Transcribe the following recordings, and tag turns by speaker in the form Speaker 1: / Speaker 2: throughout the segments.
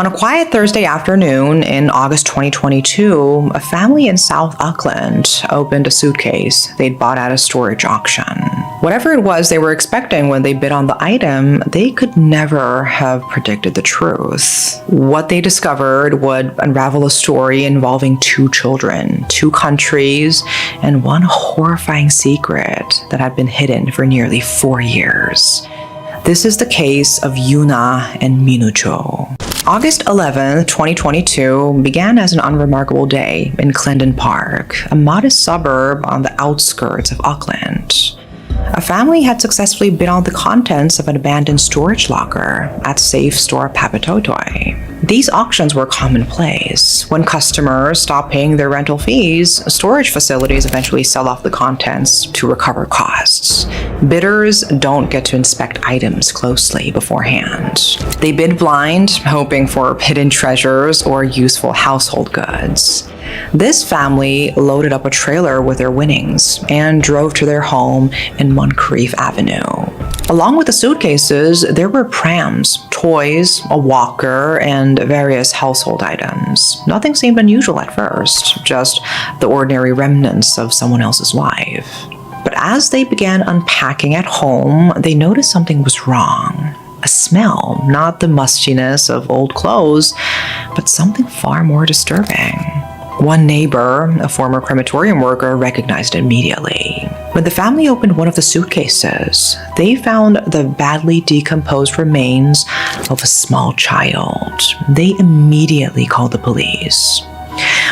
Speaker 1: On a quiet Thursday afternoon in August 2022, a family in South Auckland opened a suitcase they'd bought at a storage auction. Whatever it was they were expecting when they bid on the item, they could never have predicted the truth. What they discovered would unravel a story involving two children, two countries, and one horrifying secret that had been hidden for nearly 4 years. This is the case of Yuna and Mino Cho. August 11, 2022 began as an unremarkable day in Clendon Park, a modest suburb on the outskirts of Auckland. A family had successfully bid on the contents of an abandoned storage locker at safe store Papatotoi. These auctions were commonplace. When customers stop paying their rental fees, storage facilities eventually sell off the contents to recover costs. Bidders don't get to inspect items closely beforehand. They bid blind, hoping for hidden treasures or useful household goods. This family loaded up a trailer with their winnings and drove to their home in Moncrief Avenue. Along with the suitcases, there were prams, toys, a walker, and various household items. Nothing seemed unusual at first, just the ordinary remnants of someone else's life. But as they began unpacking at home, they noticed something was wrong. A smell, not the mustiness of old clothes, but something far more disturbing. One neighbor, a former crematorium worker, recognized it immediately. When the family opened one of the suitcases, they found the badly decomposed remains of a small child. They immediately called the police.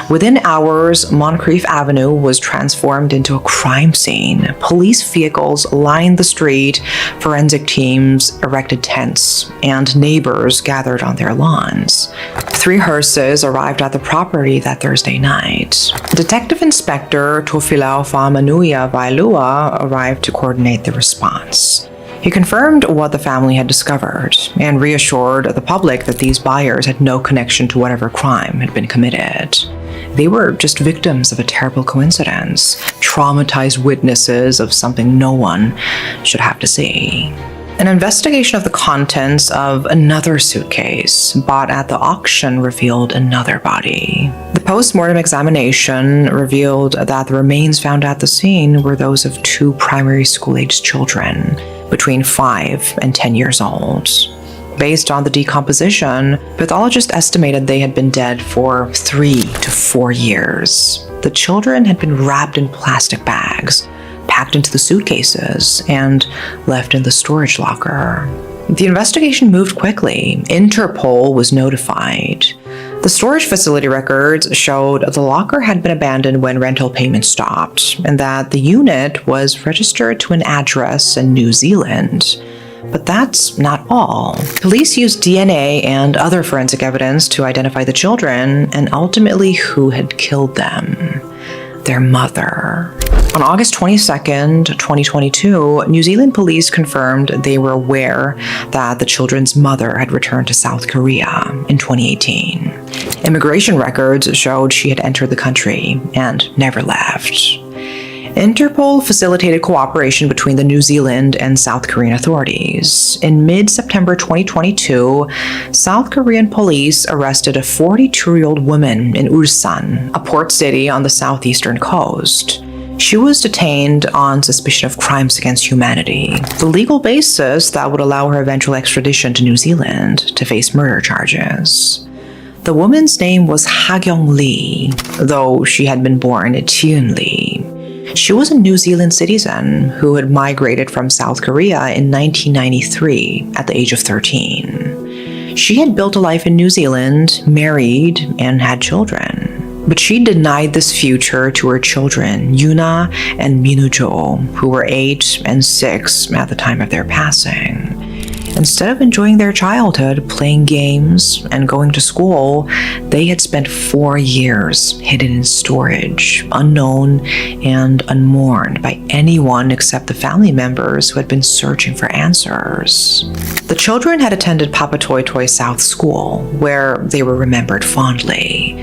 Speaker 1: Within hours, Moncrief Avenue was transformed into a crime scene. Police vehicles lined the street, forensic teams erected tents, and neighbors gathered on their lawns. 3 hearses arrived at the property that Thursday night. Detective Inspector Tofilao Famanuia Vailua arrived to coordinate the response. He confirmed what the family had discovered and reassured the public that these buyers had no connection to whatever crime had been committed. They were just victims of a terrible coincidence, traumatized witnesses of something no one should have to see. An investigation of the contents of another suitcase bought at the auction revealed another body. The post-mortem examination revealed that the remains found at the scene were those of 2 primary school-aged children, between 5 and 10 years old. Based on the decomposition, pathologists estimated they had been dead for 3 to 4 years. The children had been wrapped in plastic bags, packed into the suitcases, and left in the storage locker. The investigation moved quickly. Interpol was notified. The storage facility records showed the locker had been abandoned when rental payments stopped, and that the unit was registered to an address in New Zealand. But that's not all. Police used DNA and other forensic evidence to identify the children and ultimately who had killed them: their mother. On August 22nd, 2022, New Zealand police confirmed they were aware that the children's mother had returned to South Korea in 2018. Immigration records showed she had entered the country and never left. Interpol facilitated cooperation between the New Zealand and South Korean authorities. In mid-September 2022, South Korean police arrested a 42-year-old woman in Ulsan, a port city on the southeastern coast. She was detained on suspicion of crimes against humanity, the legal basis that would allow her eventual extradition to New Zealand to face murder charges. The woman's name was Ha-kyung Lee, though she had been born Cheon Lee. She was a New Zealand citizen who had migrated from South Korea in 1993 at the age of 13. She had built a life in New Zealand, married, and had children. But she denied this future to her children, Yuna and Mino Cho, who were 8 and 6 at the time of their passing. Instead of enjoying their childhood, playing games, and going to school, they had spent 4 years hidden in storage, unknown and unmourned by anyone except the family members who had been searching for answers. The children had attended Papatotoi South School, where they were remembered fondly.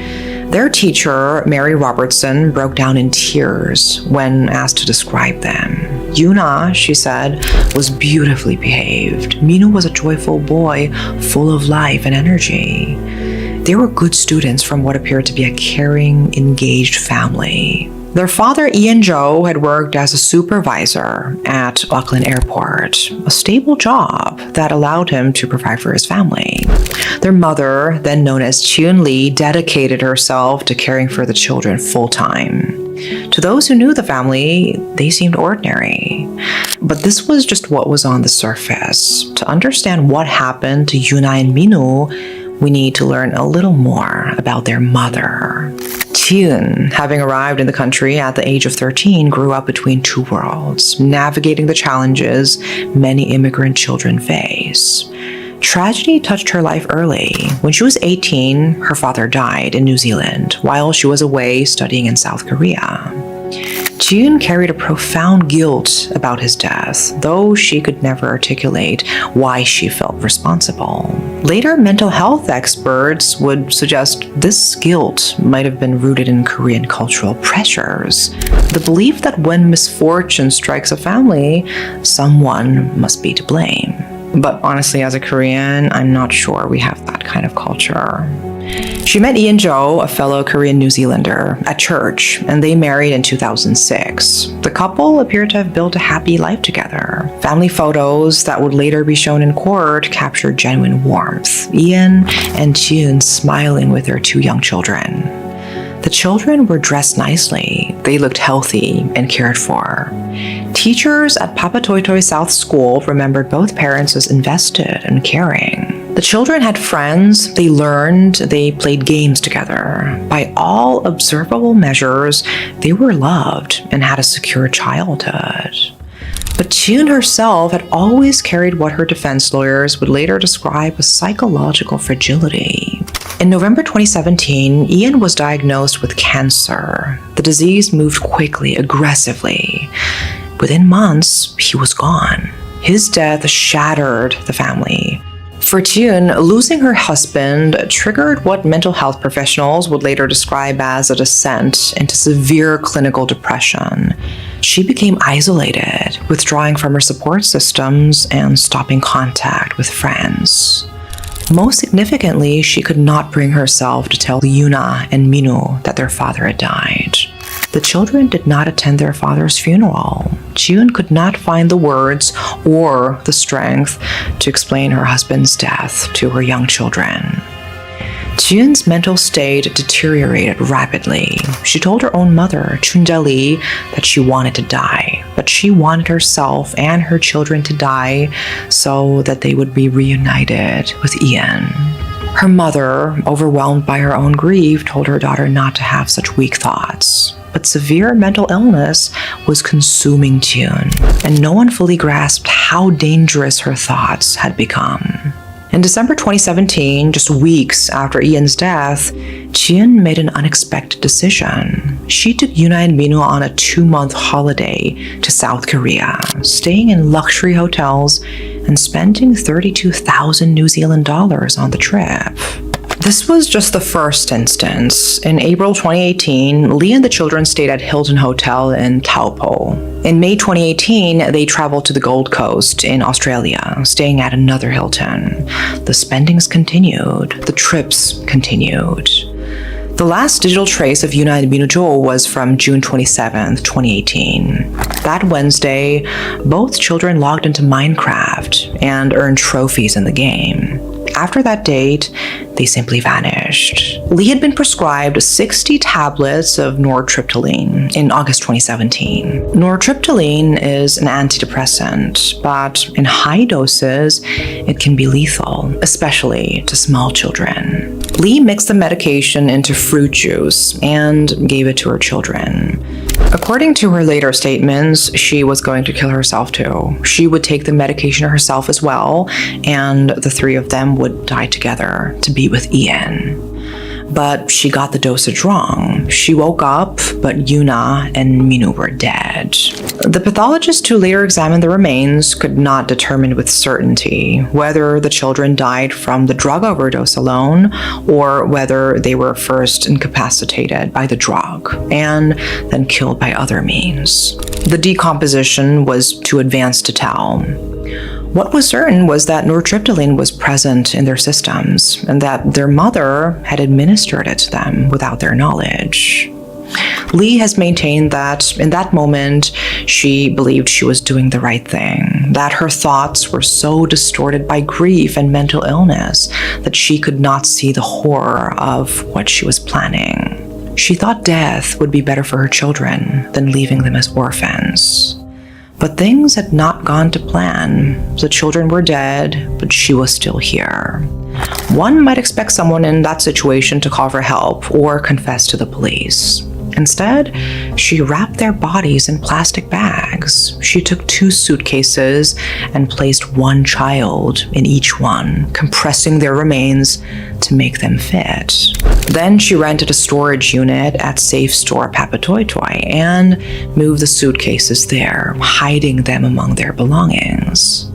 Speaker 1: Their teacher, Mary Robertson, broke down in tears when asked to describe them. Yuna, she said, was beautifully behaved. Mino was a joyful boy, full of life and energy. They were good students from what appeared to be a caring, engaged family. Their father, Ian Jo, had worked as a supervisor at Auckland Airport, a stable job that allowed him to provide for his family. Their mother, then known as Cheon Lee, dedicated herself to caring for the children full-time. To those who knew the family, they seemed ordinary. But this was just what was on the surface. To understand what happened to Yuna and Mino, we need to learn a little more about their mother. Cheon, having arrived in the country at the age of 13, grew up between two worlds, navigating the challenges many immigrant children face. Tragedy touched her life early. When she was 18, her father died in New Zealand while she was away studying in South Korea. Cheon carried a profound guilt about his death, though she could never articulate why she felt responsible. Later, mental health experts would suggest this guilt might have been rooted in Korean cultural pressures. The belief that when misfortune strikes a family, someone must be to blame. But honestly, as a Korean, I'm not sure we have that kind of culture. She met Ian Jo, a fellow Korean New Zealander, at church, and they married in 2006. The couple appeared to have built a happy life together. Family photos that would later be shown in court captured genuine warmth. Ian and Cheon smiling with their two young children. The children were dressed nicely. They looked healthy and cared for. Teachers at Papatoetoe South School remembered both parents as invested and caring. The children had friends, they learned, they played games together. By all observable measures, they were loved and had a secure childhood. But Cheon herself had always carried what her defense lawyers would later describe as psychological fragility. In November 2017, Ian was diagnosed with cancer. The disease moved quickly, aggressively. Within months, he was gone. His death shattered the family. For Cheon, losing her husband triggered what mental health professionals would later describe as a descent into severe clinical depression. She became isolated, withdrawing from her support systems and stopping contact with friends. Most significantly, she could not bring herself to tell Yuna and Mino that their father had died. The children did not attend their father's funeral. Cheon could not find the words or the strength to explain her husband's death to her young children. Cheon's mental state deteriorated rapidly. She told her own mother, Chunja Lee, that she wanted to die, but she wanted herself and her children to die so that they would be reunited with Ian. Her mother, overwhelmed by her own grief, told her daughter not to have such weak thoughts. But severe mental illness was consuming Cheon, and no one fully grasped how dangerous her thoughts had become. In December 2017, just weeks after Ian's death, Cheon made an unexpected decision. She took Yuna and Mino on a 2-month holiday to South Korea, staying in luxury hotels and spending 32,000 New Zealand dollars on the trip. This was just the first instance. In April 2018, Lee and the children stayed at Hilton Hotel in Taupo. In May 2018, they traveled to the Gold Coast in Australia, staying at another Hilton. The spendings continued. The trips continued. The last digital trace of Yuna and Mino Cho was from June 27, 2018. That Wednesday, both children logged into Minecraft and earned trophies in the game. After that date, they simply vanished. Lee had been prescribed 60 tablets of nortriptyline in August 2017. Nortriptyline is an antidepressant, but in high doses, it can be lethal, especially to small children. Lee mixed the medication into fruit juice and gave it to her children. According to her later statements, she was going to kill herself too. She would take the medication herself as well, and the three of them would die together to be with Ian. But she got the dosage wrong. She woke up, but Yuna and Mino were dead. The pathologist who later examined the remains could not determine with certainty whether the children died from the drug overdose alone or whether they were first incapacitated by the drug and then killed by other means. The decomposition was too advanced to tell. What was certain was that nortriptyline was present in their systems and that their mother had administered it to them without their knowledge. Lee has maintained that in that moment, she believed she was doing the right thing, that her thoughts were so distorted by grief and mental illness that she could not see the horror of what she was planning. She thought death would be better for her children than leaving them as orphans. But things had not gone to plan. The children were dead, but she was still here. One might expect someone in that situation to call for help or confess to the police. Instead, she wrapped their bodies in plastic bags. She took 2 suitcases and placed one child in each one, compressing their remains to make them fit. Then she rented a storage unit at Safe Store Papatoetoy and moved the suitcases there, hiding them among their belongings.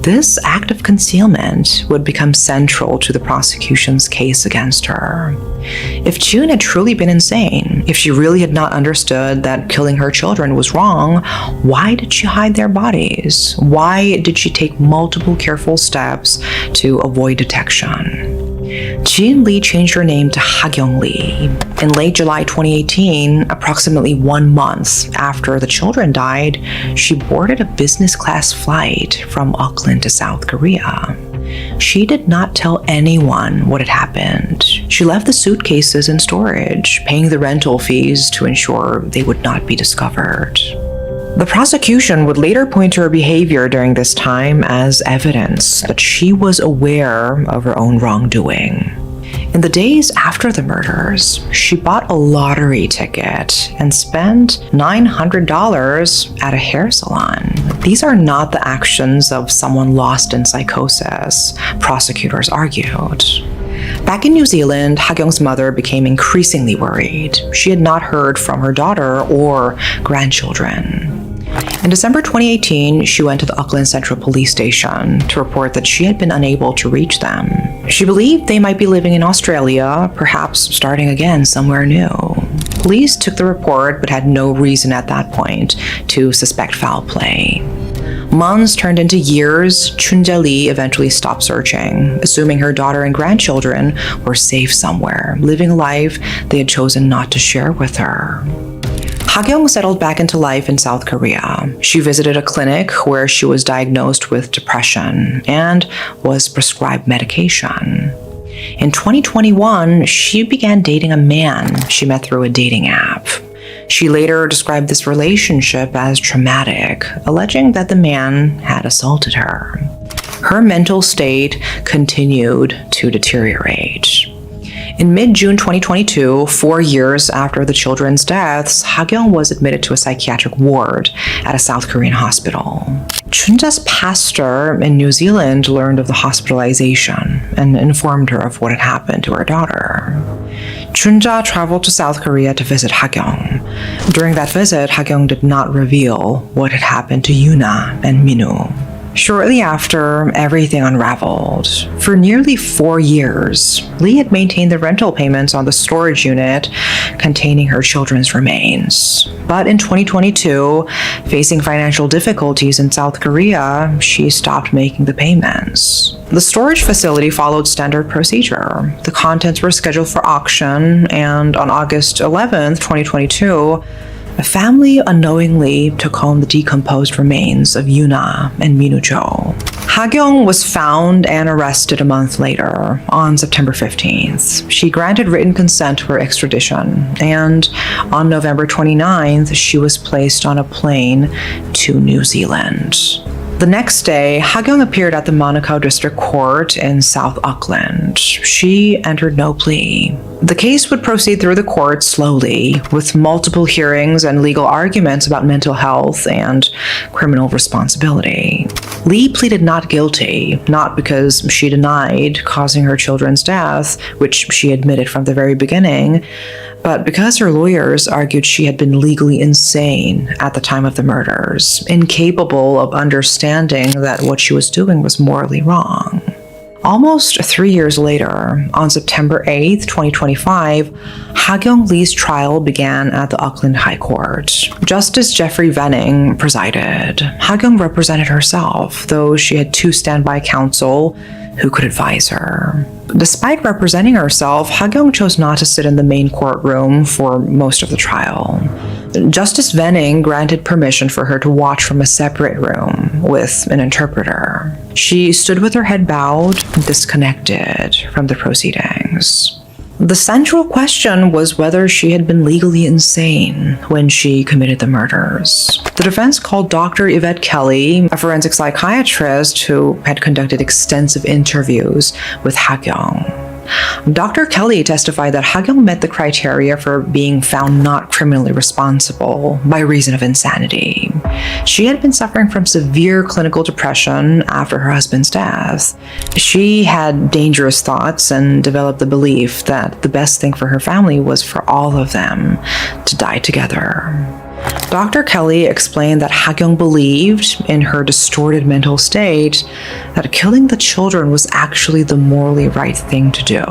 Speaker 1: This act of concealment would become central to the prosecution's case against her. If June had truly been insane, if she really had not understood that killing her children was wrong, why did she hide their bodies? Why did she take multiple careful steps to avoid detection? Jean Lee changed her name to Ha-Kyung Lee. In late July 2018, approximately 1 month after the children died, she boarded a business-class flight from Auckland to South Korea. She did not tell anyone what had happened. She left the suitcases in storage, paying the rental fees to ensure they would not be discovered. The prosecution would later point to her behavior during this time as evidence that she was aware of her own wrongdoing. In the days after the murders, she bought a lottery ticket and spent $900 at a hair salon. These are not the actions of someone lost in psychosis, prosecutors argued. Back in New Zealand, Ha-Kyung's mother became increasingly worried. She had not heard from her daughter or grandchildren. In December 2018, she went to the Auckland Central Police Station to report that she had been unable to reach them. She believed they might be living in Australia, perhaps starting again somewhere new. Police took the report but had no reason at that point to suspect foul play. Months turned into years. Chunja Lee eventually stopped searching, assuming her daughter and grandchildren were safe somewhere, living a life they had chosen not to share with her. Ha-Kyung settled back into life in South Korea. She visited a clinic where she was diagnosed with depression and was prescribed medication. In 2021, she began dating a man she met through a dating app. She later described this relationship as traumatic, alleging that the man had assaulted her. Her mental state continued to deteriorate. In mid-June 2022, 4 years after the children's deaths, Ha-Kyung was admitted to a psychiatric ward at a South Korean hospital. Chunja's pastor in New Zealand learned of the hospitalization and informed her of what had happened to her daughter. Chunja traveled to South Korea to visit Ha-Kyung. During that visit, Ha-Kyung did not reveal what had happened to Yuna and Mino. Shortly after, everything unraveled. For nearly 4 years, Lee had maintained the rental payments on the storage unit containing her children's remains. But in 2022, facing financial difficulties in South Korea, she stopped making the payments. The storage facility followed standard procedure. The contents were scheduled for auction, and on August 11th, 2022, a family unknowingly took home the decomposed remains of Yuna and Mino Cho. Ha-Kyung was found and arrested a month later, on September 15th. She granted written consent to her extradition, and on November 29th, she was placed on a plane to New Zealand. The next day, Ha-kyung appeared at the Manukau District Court in South Auckland. She entered no plea. The case would proceed through the court slowly, with multiple hearings and legal arguments about mental health and criminal responsibility. Lee pleaded not guilty, not because she denied causing her children's death, which she admitted from the very beginning, but because her lawyers argued she had been legally insane at the time of the murders, incapable of understanding that what she was doing was morally wrong. Almost 3 years later, on September 8, 2025, Ha-kyung Lee's trial began at the Auckland High Court. Justice Jeffrey Venning presided. Ha-kyung represented herself, though she had 2 standby counsel who could advise her. Despite representing herself, Ha-kyung chose not to sit in the main courtroom for most of the trial. Justice Venning granted permission for her to watch from a separate room with an interpreter. She stood with her head bowed, disconnected from the proceedings. The central question was whether she had been legally insane when she committed the murders. The defense called Dr. Yvette Kelly, a forensic psychiatrist who had conducted extensive interviews with Ha-kyung. Dr. Kelly testified that Ha-kyung met the criteria for being found not criminally responsible by reason of insanity. She had been suffering from severe clinical depression after her husband's death. She had dangerous thoughts and developed the belief that the best thing for her family was for all of them to die together. Dr. Kelly explained that Ha-kyung believed, in her distorted mental state, that killing the children was actually the morally right thing to do.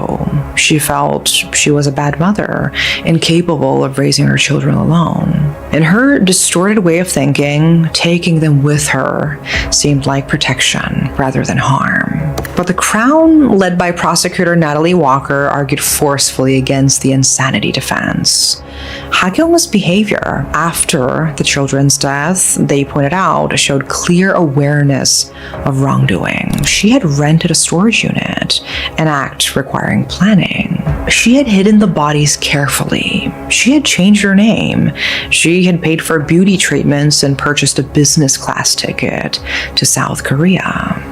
Speaker 1: She felt she was a bad mother, incapable of raising her children alone. In her distorted way of thinking, taking them with her seemed like protection rather than harm. But the Crown, led by prosecutor Natalie Walker, argued forcefully against the insanity defense. Ha-kyung's behavior after the children's death, they pointed out, showed clear awareness of wrongdoing. She had rented a storage unit, an act requiring planning. She had hidden the bodies carefully. She had changed her name. She had paid for beauty treatments and purchased a business class ticket to South Korea.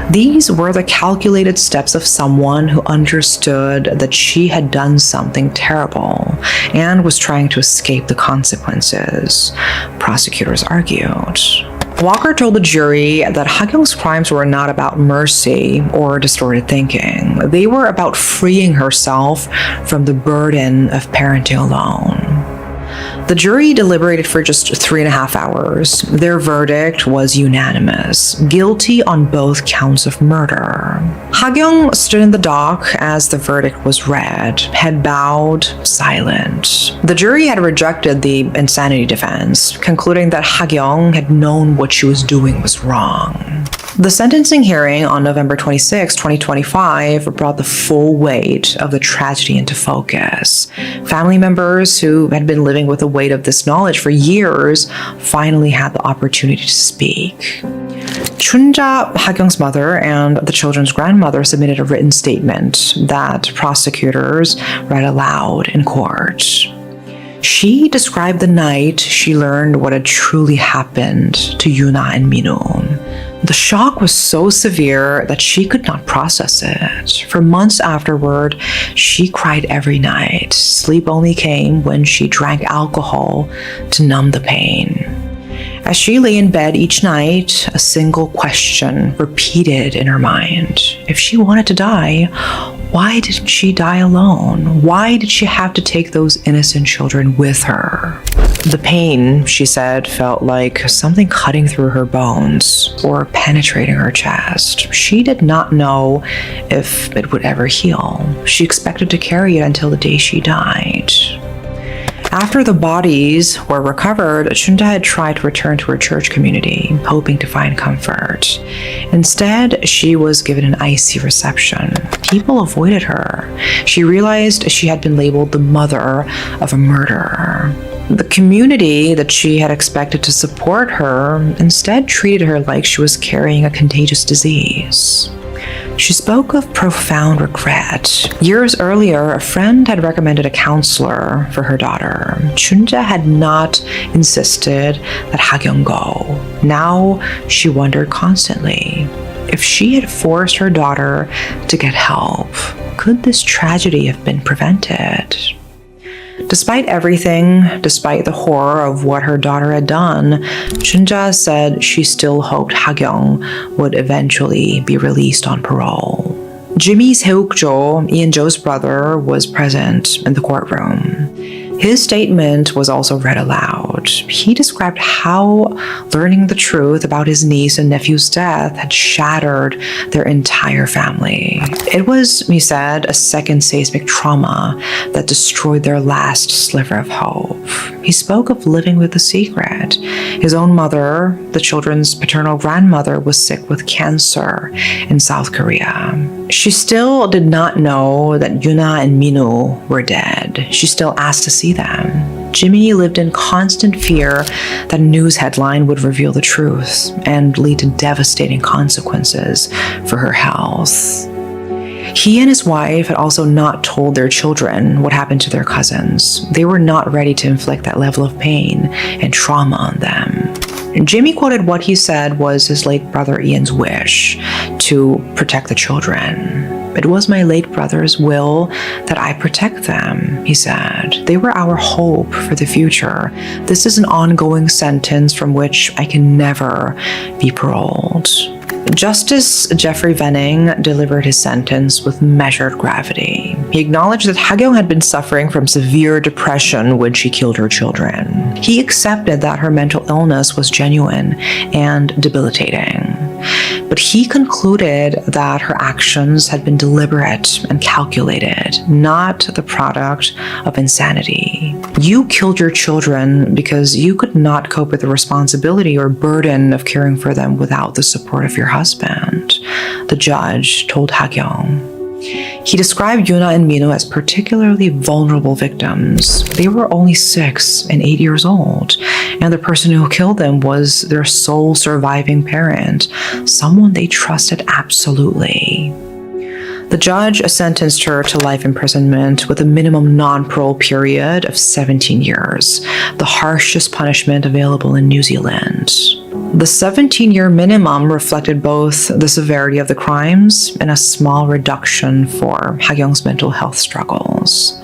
Speaker 1: These were the calculated steps of someone who understood that she had done something terrible and was trying to escape the consequences, prosecutors argued. Walker told the jury that Ha-kyung's crimes were not about mercy or distorted thinking. They were about freeing herself from the burden of parenting alone. The jury deliberated for just 3.5 hours. Their verdict was unanimous, guilty on both counts of murder. Ha-kyung stood in the dock as the verdict was read, head bowed, silent. The jury had rejected the insanity defense, concluding that Ha-kyung had known what she was doing was wrong. The sentencing hearing on November 26, 2025 brought the full weight of the tragedy into focus. Family members who had been living with the weight of this knowledge for years finally had the opportunity to speak. Chunja, Ha-kyung's mother, and the children's grandmother submitted a written statement that prosecutors read aloud in court. She described the night she learned what had truly happened to Yuna and Mino. The shock was so severe that she could not process it. For months afterward, she cried every night. Sleep only came when she drank alcohol to numb the pain. As she lay in bed each night, a single question repeated in her mind. If she wanted to die, why didn't she die alone? Why did she have to take those innocent children with her? The pain, she said, felt like something cutting through her bones or penetrating her chest. She did not know if it would ever heal. She expected to carry it until the day she died. After the bodies were recovered, Chunja had tried to return to her church community, hoping to find comfort. Instead, she was given an icy reception. People avoided her. She realized she had been labeled the mother of a murderer. The community that she had expected to support her instead treated her like she was carrying a contagious disease. She spoke of profound regret. Years earlier, a friend had recommended a counselor for her daughter. Chunja had not insisted that Hagyong go. Now, she wondered constantly, if she had forced her daughter to get help, could this tragedy have been prevented? Despite everything, despite the horror of what her daughter had done, Chunja said she still hoped Hagyong would eventually be released on parole. Jimmy Seuk-jo, Ian Jo's brother, was present in the courtroom. His statement was also read aloud. He described how learning the truth about his niece and nephew's death had shattered their entire family. It was, he said, a second seismic trauma that destroyed their last sliver of hope. He spoke of living with a secret. His own mother, the children's paternal grandmother, was sick with cancer in South Korea. She still did not know that Yuna and Mino were dead. She still asked to see them. Jimmy lived in constant fear that a news headline would reveal the truth and lead to devastating consequences for her health. He and his wife had also not told their children what happened to their cousins. They were not ready to inflict that level of pain and trauma on them. Jimmy quoted what he said was his late brother Ian's wish to protect the children. It was my late brother's will that I protect them, he said. They were our hope for the future. This is an ongoing sentence from which I can never be paroled. Justice Jeffrey Venning delivered his sentence with measured gravity. He acknowledged that Hagyong had been suffering from severe depression when she killed her children. He accepted that her mental illness was genuine and debilitating. But he concluded that her actions had been deliberate and calculated, not the product of insanity. You killed your children because you could not cope with the responsibility or burden of caring for them without the support of your husband, the judge told Hagyong. He described Yuna and Mino as particularly vulnerable victims. They were only 6 and 8 years old, and the person who killed them was their sole surviving parent, someone they trusted absolutely. The judge sentenced her to life imprisonment with a minimum non-parole period of 17 years, the harshest punishment available in New Zealand. The 17-year minimum reflected both the severity of the crimes and a small reduction for Hagyong's mental health struggles.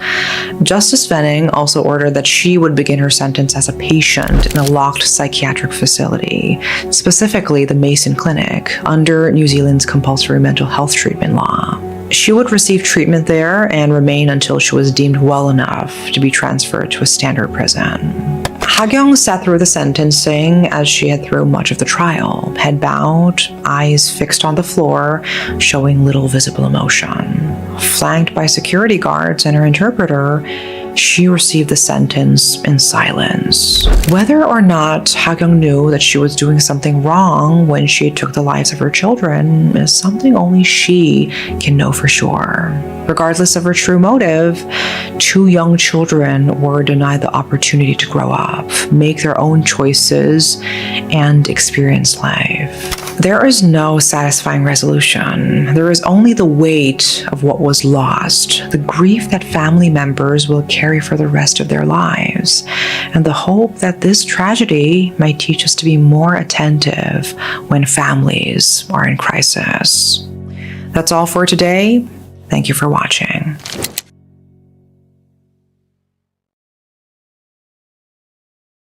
Speaker 1: Justice Venning also ordered that she would begin her sentence as a patient in a locked psychiatric facility, specifically the Mason Clinic, under New Zealand's compulsory mental health treatment law. She would receive treatment there and remain until she was deemed well enough to be transferred to a standard prison. Hagyong sat through the sentencing as she had through much of the trial, head bowed, eyes fixed on the floor, showing little visible emotion. Flanked by security guards and her interpreter, she received the sentence in silence. Whether or not Hagyong knew that she was doing something wrong when she took the lives of her children is something only she can know for sure. Regardless of her true motive, 2 young children were denied the opportunity to grow up, make their own choices, and experience life. There is no satisfying resolution. There is only the weight of what was lost, the grief that family members will carry for the rest of their lives, and the hope that this tragedy might teach us to be more attentive when families are in crisis. That's all for today. Thank you for watching.